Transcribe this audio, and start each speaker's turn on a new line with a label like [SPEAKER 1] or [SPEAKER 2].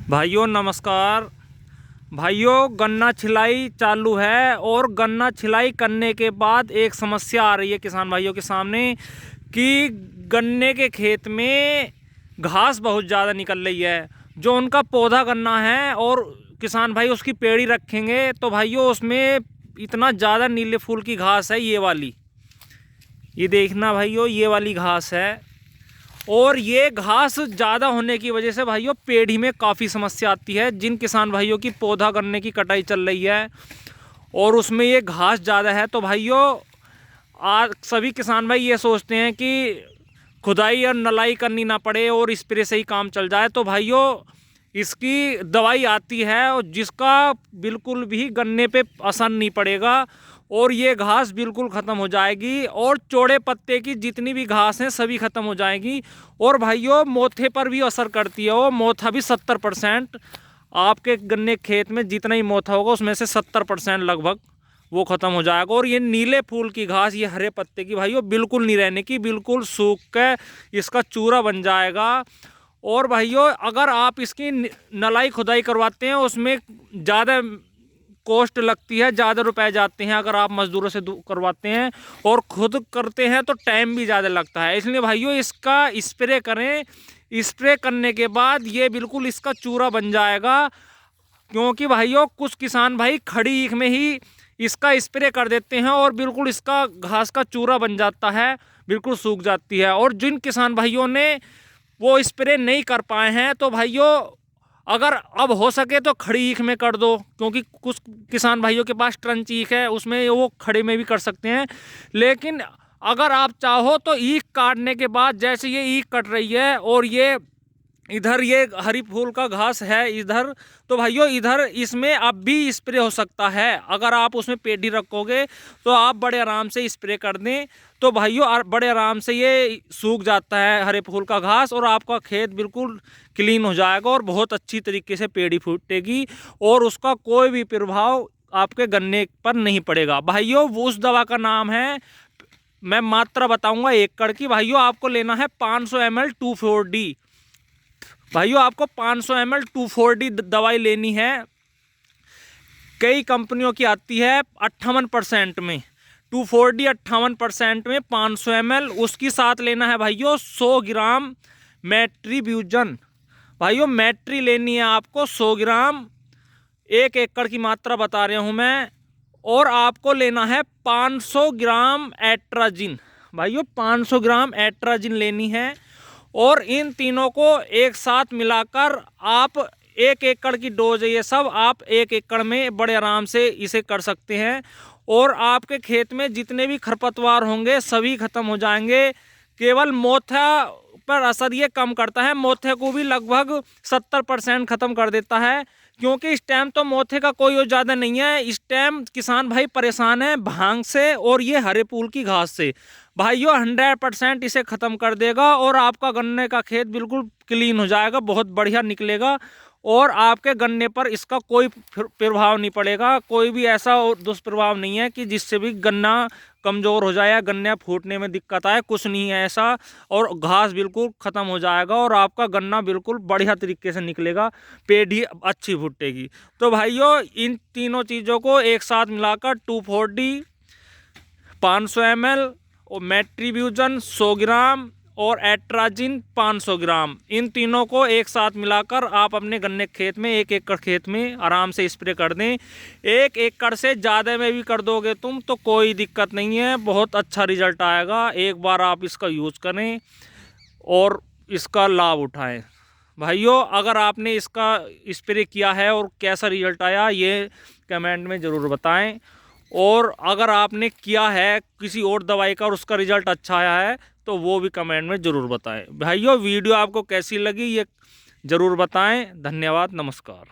[SPEAKER 1] भाइयों नमस्कार। भाइयों गन्ना छिलाई चालू है और गन्ना छिलाई करने के बाद एक समस्या आ रही है किसान भाइयों के सामने कि गन्ने के खेत में घास बहुत ज़्यादा निकल रही है। जो उनका पौधा गन्ना है और किसान भाई उसकी पेड़ी रखेंगे तो भाइयों उसमें इतना ज़्यादा नीले फूल की घास है। ये वाली, ये देखना भाइयों, ये वाली घास है। और ये घास ज़्यादा होने की वजह से भाइयों पेड़ी में काफ़ी समस्या आती है। जिन किसान भाइयों की पौधा गन्ने की कटाई चल रही है और उसमें ये घास ज़्यादा है तो भाइयों आज सभी किसान भाई ये सोचते हैं कि खुदाई और नलाई करनी ना पड़े और स्प्रे से ही काम चल जाए। तो भाइयों इसकी दवाई आती है और जिसका बिल्कुल भी गन्ने पे असर नहीं पड़ेगा और ये घास बिल्कुल ख़त्म हो जाएगी और चौड़े पत्ते की जितनी भी घास हैं सभी ख़त्म हो जाएगी। और भाइयों मोथे पर भी असर करती है। वो मोथा भी 70%, आपके गन्ने खेत में जितना ही मोथा होगा उसमें से 70% लगभग वो ख़त्म हो जाएगा। और ये नीले फूल की घास, ये हरे पत्ते की भाइयों बिल्कुल नहीं रहने की, बिल्कुल सूख के इसका चूरा बन जाएगा। और भाइयों अगर आप इसकी नलाई खुदाई करवाते हैं उसमें ज़्यादा कॉस्ट लगती है, ज़्यादा रुपए जाते हैं अगर आप मज़दूरों से करवाते हैं, और खुद करते हैं तो टाइम भी ज़्यादा लगता है। इसलिए भाइयों इसका स्प्रे करें। स्प्रे करने के बाद ये बिल्कुल इसका चूरा बन जाएगा। क्योंकि भाइयों कुछ किसान भाई खड़ी ईख में ही इसका स्प्रे कर देते हैं और बिल्कुल इसका घास का चूरा बन जाता है, बिल्कुल सूख जाती है। और जिन किसान भाइयों ने वो स्प्रे नहीं कर पाए हैं तो भाइयों अगर अब हो सके तो खड़ी ईख में कर दो, क्योंकि कुछ किसान भाइयों के पास ट्रंच ईख है उसमें वो खड़े में भी कर सकते हैं। लेकिन अगर आप चाहो तो ईख काटने के बाद जैसे ये ईख कट रही है और ये इधर ये हरी फूल का घास है इधर, तो भाइयों इधर इसमें अब भी स्प्रे हो सकता है। अगर आप उसमें पेडी रखोगे तो आप बड़े आराम से स्प्रे कर दें तो भाइयों बड़े आराम से ये सूख जाता है हरे फूल का घास और आपका खेत बिल्कुल क्लीन हो जाएगा और बहुत अच्छी तरीके से पेड़ी फूटेगी और उसका कोई भी प्रभाव आपके गन्ने पर नहीं पड़ेगा। भाइयों उस दवा का नाम है, मैं मात्रा बताऊंगा एकड़ की। भाइयों आपको लेना है 500 ml 2,4-D। भाइयों आपको 500 ml 2,4-D दवाई लेनी है। कई कंपनियों की आती है 58% में, 2,4-D 58% में 500 ml। उसकी साथ लेना है भाइयों 100 ग्राम मेट्रीब्यूजन। भाइयों मैट्री लेनी है आपको 100 ग्राम, 1 एकड़ की मात्रा बता रहा हूँ मैं। और आपको लेना है 500 ग्राम एट्राजिन। भाइयों 500 ग्राम एट्राजिन लेनी है। और इन तीनों को एक साथ मिलाकर आप 1 एकड़ की डोज है ये सब, आप 1 एकड़ में बड़े आराम से इसे कर सकते हैं। और आपके खेत में जितने भी खरपतवार होंगे सभी खत्म हो जाएंगे। केवल मोथा पर असर ये कम करता है, मोथे को भी लगभग 70% ख़त्म कर देता है। क्योंकि इस टाइम तो मोथे का कोई ज़्यादा नहीं है। इस टाइम किसान भाई परेशान है भांग से और ये हरे फूल की घास से। भाइयों 100% इसे ख़त्म कर देगा और आपका गन्ने का खेत बिल्कुल क्लीन हो जाएगा, बहुत बढ़िया निकलेगा और आपके गन्ने पर इसका कोई प्रभाव नहीं पड़ेगा। कोई भी ऐसा दुष्प्रभाव नहीं है कि जिससे भी गन्ना कमज़ोर हो जाए या गन्ना फूटने में दिक्कत आए, कुछ नहीं है ऐसा। और घास बिल्कुल ख़त्म हो जाएगा और आपका गन्ना बिल्कुल बढ़िया तरीके से निकलेगा, पेड़ी अच्छी फूटेगी। तो भाइयों इन तीनों चीज़ों को एक साथ मिलाकर 2,4-D 500 ml और मेट्रीब्यूजन 100 ग्राम और एट्राजिन 500 ग्राम, इन तीनों को एक साथ मिलाकर आप अपने गन्ने खेत में 1 एकड़ खेत में आराम से स्प्रे कर दें। 1 एकड़ से ज़्यादा में भी कर दोगे तुम तो कोई दिक्कत नहीं है, बहुत अच्छा रिजल्ट आएगा। एक बार आप इसका यूज़ करें और इसका लाभ उठाएं। भाइयों अगर आपने इसका स्प्रे किया है और कैसा रिजल्ट आया ये कमेंट में ज़रूर बताएं। और अगर आपने किया है किसी और दवाई का और उसका रिजल्ट अच्छा आया है तो वो भी कमेंट में ज़रूर बताएं। भाइयों वीडियो आपको कैसी लगी ये ज़रूर बताएं। धन्यवाद, नमस्कार।